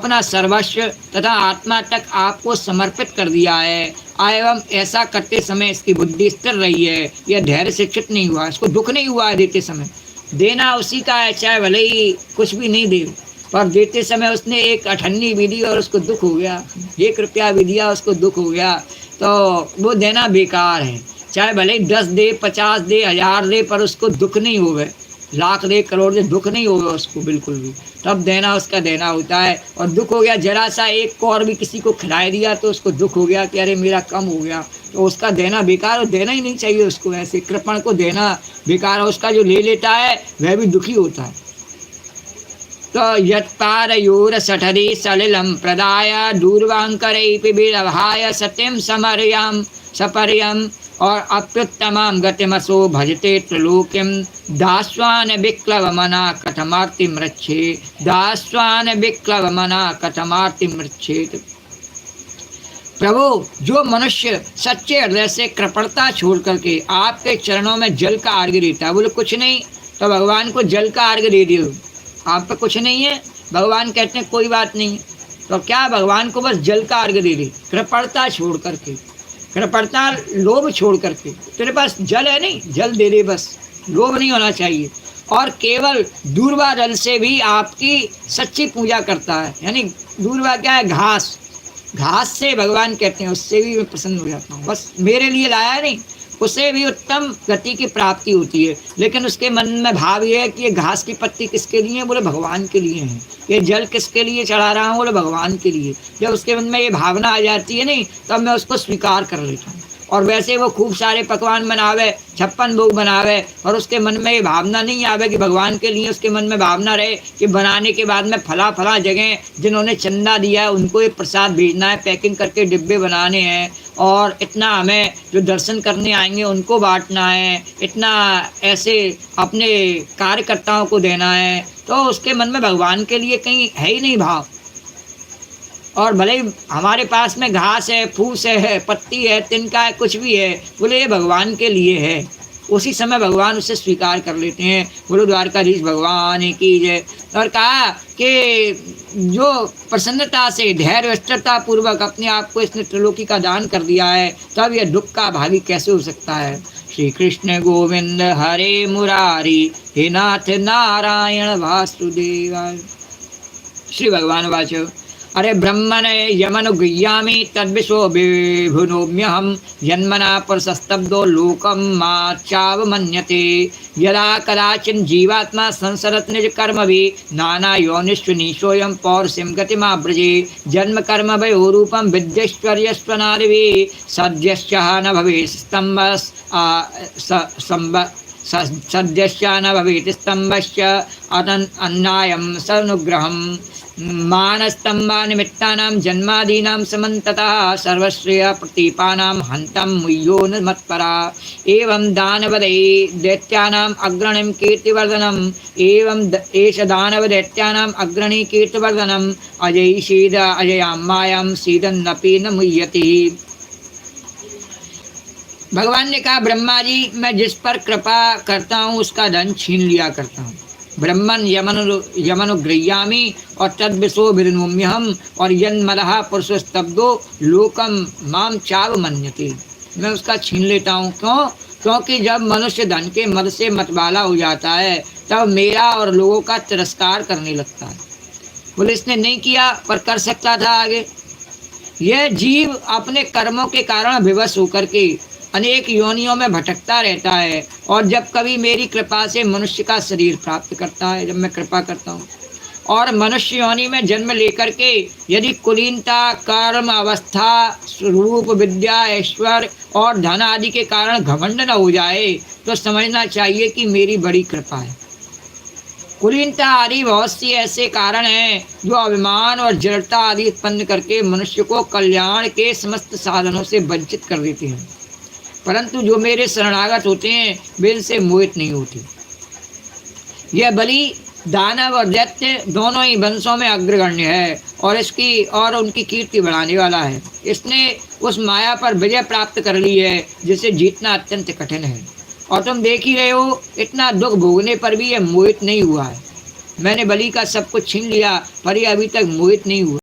अपना सर्वस्व तथा आत्मा तक आपको समर्पित कर दिया है, एवं ऐसा करते समय इसकी बुद्धि स्थिर रही है, यह धैर्य शिक्षित नहीं हुआ, इसको दुख नहीं हुआ है देते समय। देना उसी का है, चाहे भले ही कुछ भी नहीं दे, पर देते समय उसने एक अठन्नी भी दी और उसको दुख हो गया, 1 रुपया भी दिया उसको दुख हो गया, तो वो देना बेकार है। चाहे भले ही 10 दे, 50 दे, 1000 दे, पर उसको दुख नहीं होवे, लाख दे, करोड़ दे, दुख नहीं होगा उसको बिल्कुल भी। तब देना उसका देना होता है। और दुख हो गया, जरा सा एक कौर भी किसी को खिला दिया तो उसको दुख हो गया कि अरे मेरा कम हो गया, तो उसका देना बेकार, और देना ही नहीं चाहिए उसको। ऐसे कृपण को देना बेकार है, उसका जो ले लेता है वह भी दुखी होता है। तो यत्पारयोर सठरी सलिलम प्रदाय दूरवांकरैपि विरभाय सत्यम समर्याम सपर्यम और अप्युत्तमां गतिमसो भजते त्रिलोक्यम दास्वान विक्लव मना कथमार्ति मृच्छे दास्वान विक्लव मना कथमार्ति मृच्छेत। प्रभु, जो मनुष्य सच्चे हृदय से कृपणता छोड़ करके आपके चरणों में जल का अर्घ्य देता है, बोले कुछ नहीं तो भगवान को जल का अर्घ्य दे दियो, आप पे कुछ नहीं है, भगवान कहते हैं कोई बात नहीं, तो क्या भगवान को बस जल का अर्घ्य दे दे, कृपणता छोड़ करके, कृपणता लोभ छोड़ करके। तेरे पास जल है नहीं, जल दे दे, बस लोभ नहीं होना चाहिए। और केवल दूर्वा जल से भी आपकी सच्ची पूजा करता है, यानी दूर्वा क्या है, घास, घास से भगवान कहते हैं उससे भी मैं प्रसन्न हो जाता हूँ, बस मेरे लिए लाया नहीं, उसे भी उत्तम गति की प्राप्ति होती है। लेकिन उसके मन में भाव ये है कि ये घास की पत्ती किसके लिए है, बोले भगवान के लिए है, ये जल किसके लिए चढ़ा रहा हूँ, बोले भगवान के लिए। जब उसके मन में ये भावना आ जाती है नहीं, तब मैं उसको स्वीकार कर लेता हूँ। और वैसे वो खूब सारे पकवान बनावे, 56 भोग बनावे, और उसके मन में ये भावना नहीं आवे कि भगवान के लिए, उसके मन में भावना रहे कि बनाने के बाद में फला फला जगह जिन्होंने चंदा दिया है उनको ये प्रसाद भेजना है, पैकिंग करके डिब्बे बनाने हैं, और इतना हमें जो दर्शन करने आएंगे उनको बांटना है, इतना ऐसे अपने कार्यकर्ताओं को देना है। तो उसके मन में भगवान के लिए कहीं है ही नहीं भाव। और भले ही हमारे पास में घास है, फूस है, पत्ती है, तिनका है, कुछ भी है, बोले ये भगवान के लिए है, उसी समय भगवान उसे स्वीकार कर लेते हैं। बोलो द्वारकाधीश भगवान की जय। और कहा कि जो प्रसन्नता से धैर्य स्थिरता पूर्वक अपने आप को इसने त्रिलोकी का दान कर दिया है, तब यह दुख का भागी कैसे हो सकता है। श्री कृष्ण गोविंद हरे मुरारी, हे नाथ नारायण वासुदेवाय। श्री भगवान वाचो, अरे ब्रह्मण यमनुगृह्यामि तद्विशो विभुनोम्यहं जन्मना पुरुषस्तब्धो लोकं माच्चावमन्यते। यदा कदाचिन् जीवात्मा संसरत् निज कर्मभिः नाना योनिषु नीशोऽयं पौरुषं गतिमाव्रजे। जन्म कर्म वयोरूपं विद्यैश्वर्यस्वनादिभिः सद्यश्च न भवेत् सद्यश्च न भवेत् स्तम्भश्च अन्नायं सनुग्रहम् मानस्तंभा निमित्तानां जन्मादीनां समन्ततः सर्वश्रेय प्रतीपानां हन्तं मुह्यो न मत्परा। एवं दानवदै दैत्यानाम् अग्रणीं कीर्तिवर्धनम् एवं एष दानवदैत्यानाम् अग्रणी कीर्तिवर्धनम् अजयी सीद अजयां मायां सीदन्नपि न मुह्यति। भगवान ने कहा, ब्रह्मा जी, मैं जिस पर कृपा करता हूँ उसका धन छीन लिया करता हूँ। ब्रह्मन यमनुगृह्यामि और तद्विशो विनोम्यहम और यन्मलः पुरुषस्तब्धो लोकम माम चावमन्यते। मैं उसका छीन लेता हूँ। क्यों? क्योंकि जब मनुष्य धन के मद से मतवाला हो जाता है तब मेरा और लोगों का तिरस्कार करने लगता है। बोले इसने नहीं किया पर कर सकता था आगे। यह जीव अपने कर्मों के कारण विवश होकर के अनेक योनियों में भटकता रहता है, और जब कभी मेरी कृपा से मनुष्य का शरीर प्राप्त करता है, जब मैं कृपा करता हूँ, और मनुष्य योनि में जन्म लेकर के यदि कुलीनता, कर्म, अवस्था, रूप, विद्या, ऐश्वर्य और धन आदि के कारण घमंड न हो जाए तो समझना चाहिए कि मेरी बड़ी कृपा है। कुलीनता आदि बहुत सी ऐसे कारण हैं जो अभिमान और जड़ता आदि उत्पन्न करके मनुष्य को कल्याण के समस्त साधनों से वंचित कर देते हैं, परंतु जो मेरे शरणागत होते हैं वे इनसे मोहित नहीं होते। यह बलि दानव और दैत्य दोनों ही वंशों में अग्रगण्य है और उनकी कीर्ति बढ़ाने वाला है। इसने उस माया पर विजय प्राप्त कर ली है जिसे जीतना अत्यंत कठिन है। और तुम देख ही रहे हो, इतना दुख भोगने पर भी यह मोहित नहीं हुआ है। मैंने बलि का सब कुछ छीन लिया, पर ये अभी तक मोहित नहीं हुआ।